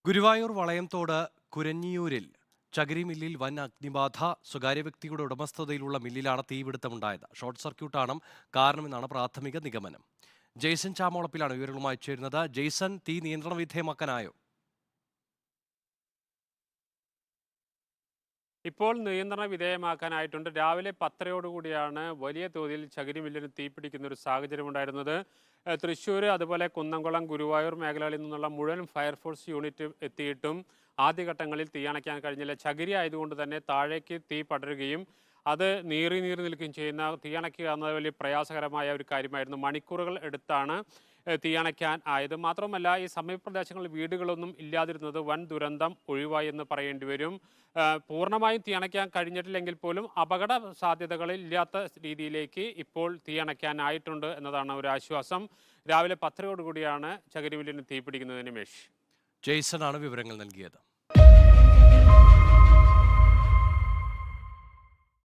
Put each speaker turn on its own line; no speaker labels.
ഗുരുവായൂർ വളയംതോട് കുരഞ്ഞിയൂരിൽ ചകിരി മില്ലിൽ വൻ അഗ്നിബാധ. സ്വകാര്യ വ്യക്തിയുടെ ഉടമസ്ഥതയിലുള്ള മില്ലിലാണ് തീപിടുത്തമുണ്ടായത്. ഷോർട്ട് സർക്യൂട്ടാണ് കാരണമെന്നാണ് പ്രാഥമിക നിഗമനം. ജെയ്സൺ ചാമോളപ്പിലാണ് വിവരങ്ങളുമായി ചേരുന്നത്. ജെയ്സൺ, തീ നിയന്ത്രണ വിധേയമാക്കാനായോ?
ഇപ്പോൾ നിയന്ത്രണ വിധേയമാക്കാനായിട്ടുണ്ട്. രാവിലെ 10:30 വലിയ തോതിൽ ചകിരി മില്ലിന് തീപിടിക്കുന്ന ഒരു സാഹചര്യം ഉണ്ടായിരുന്നത്. തൃശ്ശൂർ, അതുപോലെ കുന്നംകുളം, ഗുരുവായൂർ മേഖലകളിൽ നിന്നുള്ള മുഴുവൻ ഫയർഫോഴ്സ് യൂണിറ്റ് എത്തിയിട്ടും ആദ്യഘട്ടങ്ങളിൽ തീയണയ്ക്കാൻ കഴിഞ്ഞില്ല. ചകിരി ആയതുകൊണ്ട് തന്നെ താഴേക്ക് തീ പടരുകയും അത് നീറി നീറി നിൽക്കുകയും ചെയ്യുന്ന തീയണയ്ക്കുക എന്നത് വലിയ പ്രയാസകരമായ ഒരു കാര്യമായിരുന്നു. മണിക്കൂറുകൾ എടുത്താണ് തീയണയ്ക്കാൻ ആയത്. മാത്രമല്ല, ഈ സമീപപ്രദേശങ്ങളിൽ വീടുകളൊന്നും ഇല്ലാതിരുന്നത് വൻ ദുരന്തം ഒഴിവായി എന്ന് പറയേണ്ടി വരും. പൂർണ്ണമായും തീയണയ്ക്കാൻ കഴിഞ്ഞിട്ടില്ലെങ്കിൽ പോലും അപകട സാധ്യതകളിൽ ഇല്ലാത്ത രീതിയിലേക്ക് ഇപ്പോൾ തീയണയ്ക്കാനായിട്ടുണ്ട് എന്നതാണ് ഒരു ആശ്വാസം. രാവിലെ 10:00 ചകിരി മില്ലിന് തീപിടിക്കുന്നത്. നിമേഷ്,
ജെയ്സൺ ആണ് വിവരങ്ങൾ നൽകിയത്.